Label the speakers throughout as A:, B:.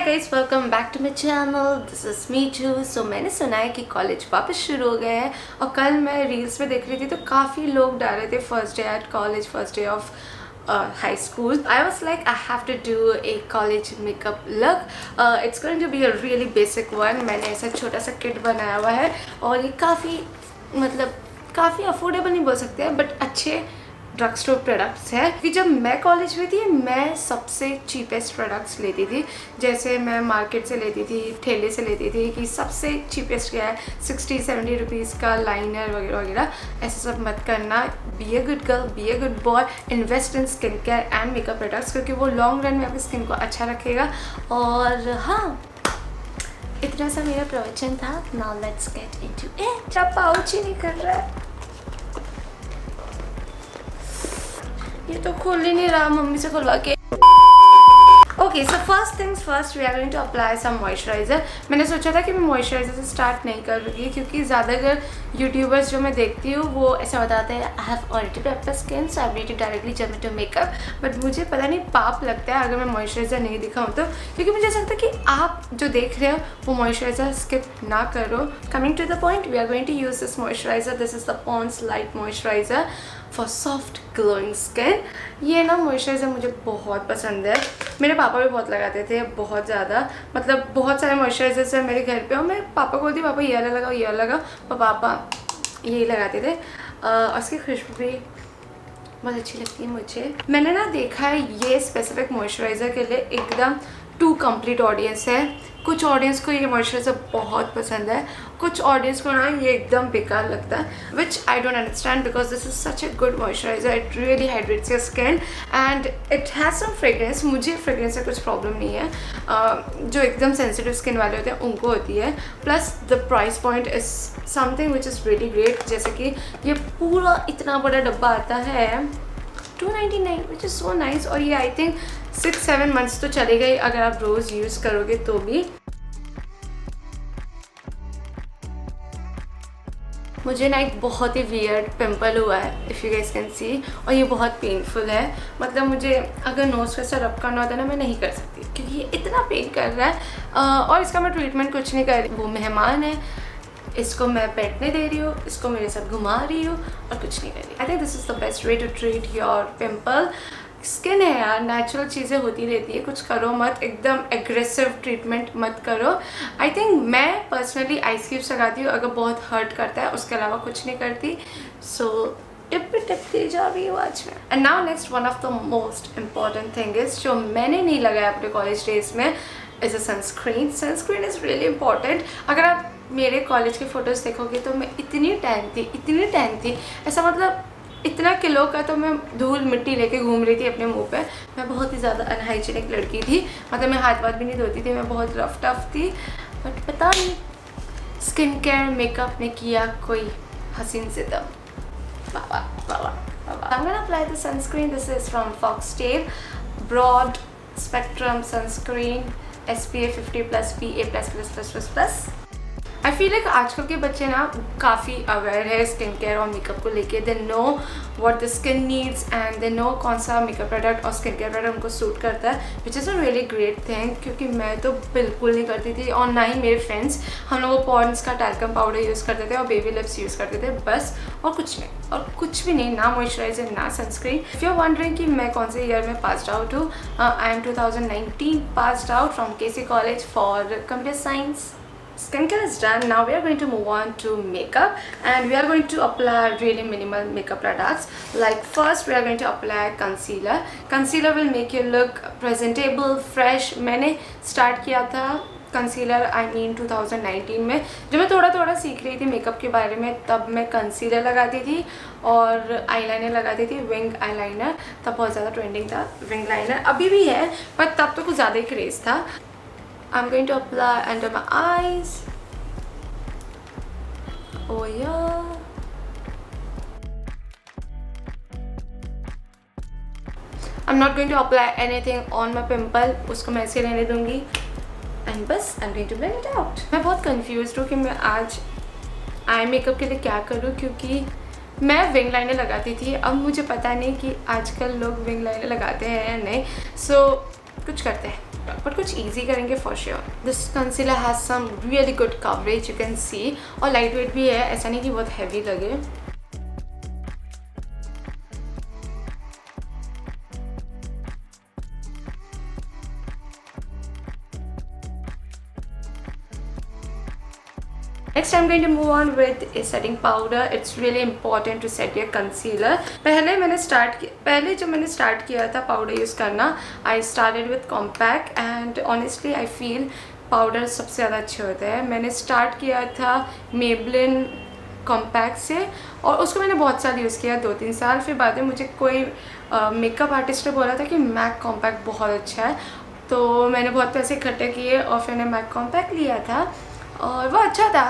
A: Guys, welcome back to my channel. This is me जू। So मैंने सुना है कि कॉलेज वापस शुरू हो गए हैं और कल मैं रील्स में देख रही थी तो काफ़ी लोग डाल रहे थे first day at college, first day of high school. I was like, I have to do a college makeup look. It's going to be a really basic one. मैंने ऐसा छोटा सा किट बनाया हुआ है और ये काफ़ी अफोर्डेबल नहीं बोल सकते हैं बट अच्छे ड्रग स्टोर प्रोडक्ट्स है कि जब मैं कॉलेज में थी मैं सबसे चीपेस्ट प्रोडक्ट्स लेती थी। जैसे मैं मार्केट से लेती थी, ठेले से लेती थी कि सबसे चीपेस्ट क्या है, 60-70 रुपीज़ का लाइनर वगैरह वगैरह। ऐसा सब मत करना। Be a good girl, be a good boy, invest in skin care and makeup products क्योंकि वो लॉन्ग रन में आपकी स्किन को अच्छा रखेगा। और हाँ, इतना सा मेरा प्रवचन था। Now let's get into it. क्या पाउच ही नहीं कर रहा है, ये तो खुल ही नहीं रहा, मम्मी से खुलवा के। Okay, so first things first, we are going to apply some moisturiser. मैंने सोचा था कि मैं मॉइस्चराइज़र से स्टार्ट नहीं करूँगी क्योंकि ज़्यादातर यूट्यूबर्स जो मैं देखती हूँ वो ऐसा बताते हैं I have already paper skin so I need to directly jump into makeup. But मुझे पता नहीं पाप लगता है अगर मैं मॉइस्चराइज़र नहीं दिखाऊँ तो, क्योंकि मुझे ऐसा लगता है कि आप जो देख रहे हो वो मॉइस्चराइज़र स्किप ना करो। Coming to the point, we are going to use this moisturiser. This is the Pond's light moisturiser for soft glowing skin. ये ना मॉइस्चराइज़र मुझे बहुत पसंद है। मेरे पापा भी बहुत लगाते थे, बहुत ज़्यादा, मतलब बहुत सारे मॉइस्चराइज़र्स हैं मेरे घर पे और मैं पापा को बोलती पापा ये वाला लगाओ, ये वाला लगाओ, पर पापा यही लगाते थे। और उसकी खुशबू भी बहुत अच्छी लगती है मुझे। मैंने ना देखा है ये स्पेसिफिक मॉइस्चराइज़र के लिए एकदम टू कंप्लीट ऑडियंस है। कुछ ऑडियंस को ये मॉइस्चराइज़र बहुत पसंद है, कुछ ऑडियंस को ना ये एकदम बेकार लगता है, which I don't understand because this is such a good moisturiser. It really hydrates your skin and it has some fragrance. मुझे फ्रेग्रेंस से कुछ प्रॉब्लम नहीं है, जो एकदम सेंसिटिव स्किन वाले होते हैं उनको होती है। Plus the price point is something which is really great. जैसे कि ये पूरा इतना बड़ा डब्बा आता है $2.99 विच इज़ सो नाइस। और ये आई थिंक 6-7 मंथ्स तो चलेगा ही अगर आप रोज़ यूज़ करोगे तो भी। मुझे ना एक बहुत ही वियर्ड पिंपल हुआ है, if you guys can see, और ये बहुत पेनफुल है। मतलब मुझे अगर नोज़ पे से रब करना होता है ना, मैं नहीं कर सकती क्योंकि ये इतना पेन कर रहा है। और इसका मैं ट्रीटमेंट कुछ नहीं कर रही। वो मेहमान है, इसको मैं पेटने दे रही हूँ, इसको मेरे साथ घुमा रही हूँ और कुछ नहीं कर रही। I think this is the best way to treat your pimple. Skin है यार, नेचुरल चीज़ें होती रहती है, कुछ करो मत, एकदम एग्रेसिव ट्रीटमेंट मत करो। आई थिंक मैं पर्सनली आइस क्यूब्स लगाती हूँ अगर बहुत हर्ट करता है, उसके अलावा कुछ नहीं करती। सो टिप जा रही हूँ आज मैं। And now next, one of the most important thing is जो मैंने नहीं लगाया अपने कॉलेज डेज में is a sunscreen. Sunscreen is really important. अगर आप मेरे कॉलेज के फ़ोटोज़ देखोगे तो मैं इतनी टैन थी, ऐसा मतलब इतना किलो का तो मैं धूल मिट्टी लेके घूम रही थी अपने मुंह पे। मैं बहुत ही ज़्यादा अनहाइजीनिक लड़की थी, मतलब मैं हाथ भी नहीं धोती थी, मैं बहुत रफ टफ थी। बट पता नहीं स्किन केयर मेकअप ने किया कोई हसीन से दम। बाबा बाबा बाबा। I'm gonna apply the sunscreen. This is from Foxtail Broad Spectrum Sunscreen SPF 50+ PA+++++। I feel like आजकल के बच्चे ना काफ़ी अवेयर है स्किन केयर और मेकअप को लेके। They know what the skin needs and they know कौन सा मेकअप प्रोडक्ट और स्किन केयर प्रोडक्ट उनको सूट करता है, which is a really great thing. क्योंकि मैं तो बिल्कुल नहीं करती थी और ना ही मेरे फ्रेंड्स। हम लोग वो पॉन्ड्स का टैल्कम पाउडर यूज़ करते थे और बेबी लिप्स यूज़ करते थे बस, और कुछ भी नहीं, ना मॉइस्चराइजर ना sunscreen. If you are wondering कि मैं कौन से ईयर में पास्ड आउट हूँ, I am 2019 passed out from KC college for computer science. Skincare is done. Now we are going to move on to makeup and we are going to apply really minimal makeup products. Like first we are going to apply concealer. Concealer will make you look presentable, fresh. मैंने start किया था concealer I mean 2019 में, जब मैं थोड़ा सीख रही थी मेकअप के बारे में, तब मैं कंसीलर लगाती थी और आईलाइनर लगाती थी, विंग आईलाइनर। तब बहुत ज़्यादा ट्रेंडिंग था विंग लाइनर, अभी भी है पर तब तो कुछ ज़्यादा ही क्रेज़ था। I'm going to apply under my eyes. Oh yeah. I'm not going to apply anything on my pimple. उसको मैं ऐसे रहने दूँगी and बस I'm going to blend it out. मैं बहुत confused हूँ कि मैं आज आई मेकअप के लिए क्या करूँ, क्योंकि मैं विंग लाइनर लगाती थी, अब मुझे पता नहीं कि आजकल लोग विंग लाइनर लगाते हैं या नहीं। सो कुछ करते हैं। बट कुछ ईजी करेंगे for sure. This concealer has some really good coverage, you can see, और लाइट वेट भी है, ऐसा नहीं कि बहुत हैवी लगे। Next I'm going to move on with a setting powder. It's really important to set your concealer. पहले जब मैंने स्टार्ट किया था पाउडर यूज़ करना, I started with compact and honestly I feel powder सबसे ज़्यादा अच्छे होते हैं। मैंने स्टार्ट किया था Maybelline कॉम्पैक्ट से और उसको मैंने बहुत साल यूज़ किया, 2-3 साल। फिर बाद में मुझे कोई मेकअप आर्टिस्ट ने बोला था कि मैक कॉम्पैक्ट बहुत अच्छा है, तो मैंने बहुत पैसे इकट्ठे किए और फिर मैंने मैक कॉम्पैक्ट लिया था और वो अच्छा था।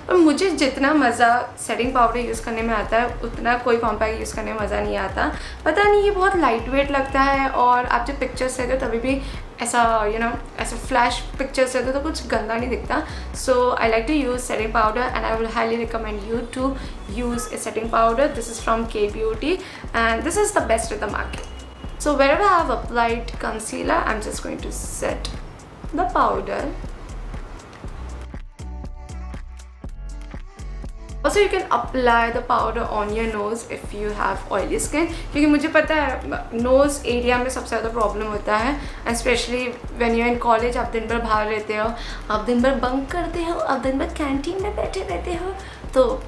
A: पर मुझे जितना मज़ा सेटिंग पाउडर यूज़ करने में आता है उतना कोई कॉम्पैक्ट यूज़ करने में मज़ा नहीं आता। पता नहीं, ये बहुत लाइट वेट लगता है और आप जब पिक्चर्स लेते हो तभी भी ऐसा ऐसा फ्लैश पिक्चर्स लेते हो तो कुछ गंदा नहीं दिखता। So I like to use setting powder and I will highly recommend you to use a setting powder. This is from K Beauty and this is the best in the market. So wherever I have applied concealer, I'm just going to set the powder. Also you can apply the powder on your nose if you have oily skin, क्योंकि मुझे पता है nose area में सबसे ज़्यादा problem होता है, specially when you in college. आप दिन भर बाहर रहते हो, आप दिन भर बंक करते हो, आप दिन भर कैंटीन में बैठे रहते हो, तो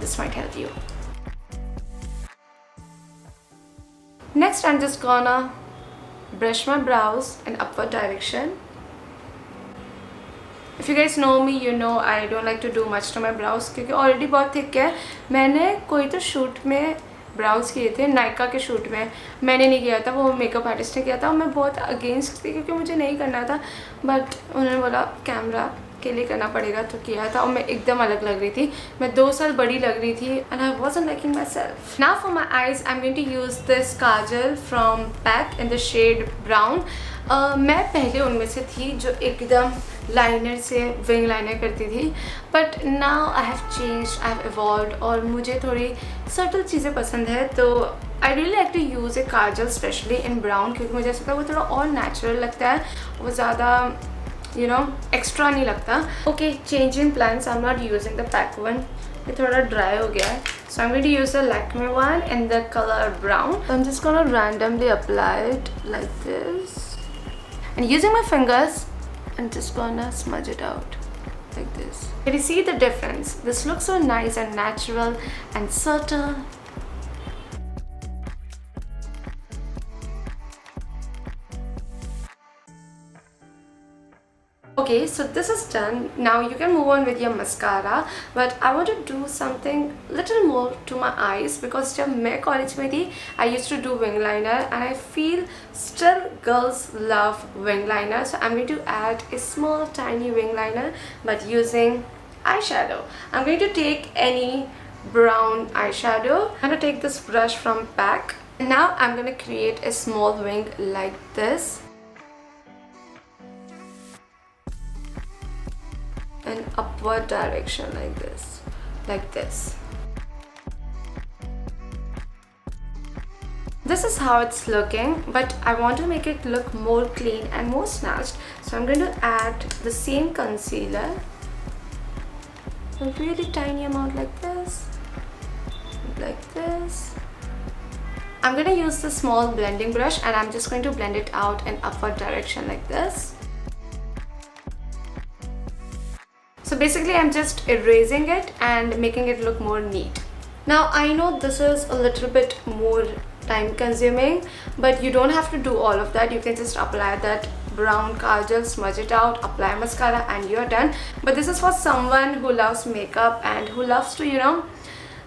A: this might help you. Next I'm just gonna brush my brows in upward direction. If you guys know me, you know I don't like to do much to my brows क्योंकि already बहुत thick है। मैंने कोई तो shoot में browse किए थे, नायका के शूट में। मैंने नहीं किया था, वो मेकअप आर्टिस्ट ने किया था और मैं बहुत अगेंस्ट थी क्योंकि मुझे नहीं करना था, बट उन्होंने बोला कैमरा के लिए करना पड़ेगा तो किया था और मैं एकदम अलग लग रही थी, मैं 2 साल बड़ी लग रही थी and I wasn't liking myself. Now for my eyes I'm going to use this Kajal from PAC in the shade brown. मैं पहले उनमें से थी जो एकदम लाइनर से विंग लाइनर करती थी, but now I have changed, I have evolved और मुझे थोड़ी सटल चीज़ें पसंद है। तो I really like to use a kajal specially in brown, क्योंकि मुझे ऐसा लगता है वो थोड़ा और नेचुरल लगता है, वो ज़्यादा एक्स्ट्रा नहीं लगता। Okay, changing plans, I am not using the pack one, ये थोड़ा ड्राई हो गया है। So I am going to use the Lakme one in the colour brown. I am just gonna randomly apply it like this and using my fingers I'm just gonna smudge it out like this. Can you see the difference? This looks so nice and natural and subtle. Okay, so this is done. Now you can move on with your mascara, but I want to do something little more to my eyes because जब मैं college में थी I used to do wing liner and I feel still girls love wing liner, so I'm going to add a small tiny wing liner but using eyeshadow. I'm going to take any brown eyeshadow. I'm going to take this brush from PAC and now I'm going to create a small wing like this. An upward direction like this. This is how it's looking, but I want to make it look more clean and more snatched, so I'm going to add the same concealer, a really tiny amount like this. I'm going to use the small blending brush and I'm just going to blend it out in upward direction like this. So basically I'm just erasing it and making it look more neat. Now I know this is a little bit more time consuming, but you don't have to do all of that. You can just apply that brown kajal, smudge it out, apply mascara and you're done. But this is for someone who loves makeup and who loves to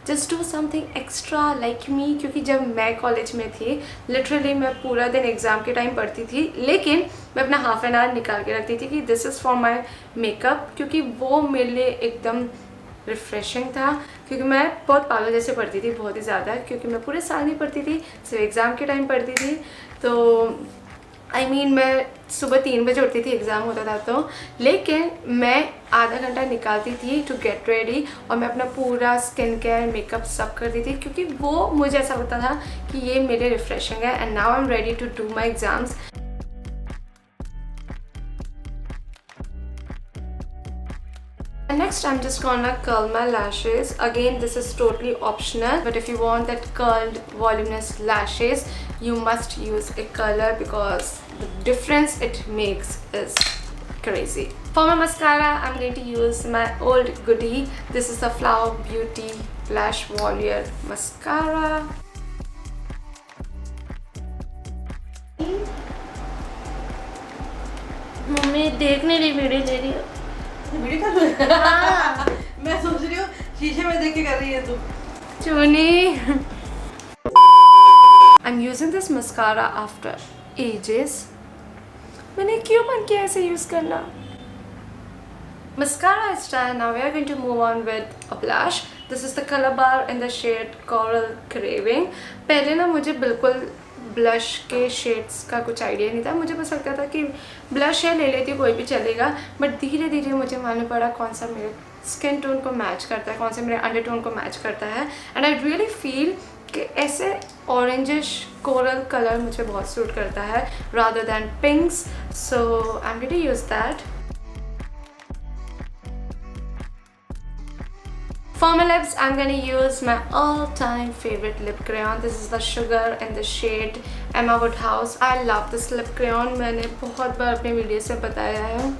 A: just do something extra like me, क्योंकि जब मैं college में थी literally मैं पूरा दिन exam के time पढ़ती थी, लेकिन मैं अपना हाफ एन आवर निकाल के रखती थी कि this is for my makeup, क्योंकि वो मेरे लिए एकदम रिफ़्रेशिंग था। क्योंकि मैं बहुत पागल जैसे पढ़ती थी, बहुत ही ज़्यादा, क्योंकि मैं पूरे साल नहीं पढ़ती थी, सिर्फ एग्ज़ाम के टाइम पढ़ती थी। तो मैं सुबह 3 बजे उठती थी, एग्ज़ाम होता था तो, लेकिन मैं आधा घंटा निकालती थी टू गेट रेडी और मैं अपना पूरा स्किन केयर मेकअप सब करती थी, क्योंकि वो मुझे ऐसा होता था कि ये मेरे रिफ्रेशिंग है and now I am ready to do my exams. And next I'm just gonna curl my lashes. Again, this is totally optional, but if you want that curled voluminous lashes, you must use a curler because the difference it makes is crazy. For my mascara, I'm going to use my old goodie. This is the Flower Beauty Lash Volume Mascara. Mummy देख नहीं रही, video ले रही है।
B: Video कर रही है? हाँ। मैं सोच रही हूँ शीशे में देख के कर रही है तू।
A: चुनी। I'm using this mascara after ages. मैंने क्यों मन किया ऐसे यूज करना? Mascara is done. Now we are going to move on with a blush. This is the color bar in the shade Coral Craving. पहले ना मुझे बिल्कुल ब्लश के शेड्स का कुछ आइडिया नहीं था। मुझे बस लगता था कि ब्लश है ले लेती हूँ, कोई भी चलेगा, बट धीरे धीरे मुझे मालूम पड़ा कौन सा मेरे स्किन टोन को मैच करता है, कौन सा मेरे अंडरटोन को मैच करता है। एंड आई रियली फील कि ऐसे ऑरेंजिश कोरल कलर मुझे बहुत सूट करता है rather than pinks, so I am going to use that. For my lips, I'm gonna use my all-time favorite lip crayon. This is the Sugar in the shade Emma Woodhouse. I love this lip crayon. मैंने बहुत बार अपने video से बताया है।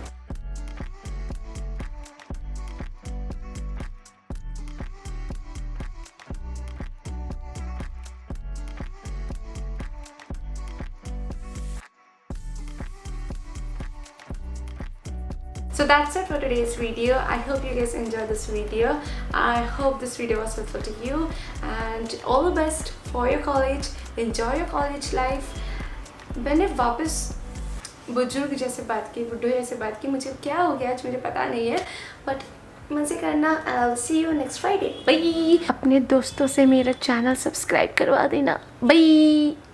A: So that's it for today's video. I hope you guys enjoyed this video. I hope this video was helpful to you, and all the best for your college. Enjoy your college life. मैंने वापस बुजुर्ग जैसे बात की, बुड्ढो जैसे बात की, मुझे क्या हो गया आज मुझे पता नहीं है, बट मज़े करना। I'll see you next Friday. Bye. अपने दोस्तों से मेरा चैनल सब्सक्राइब करवा देना। Bye.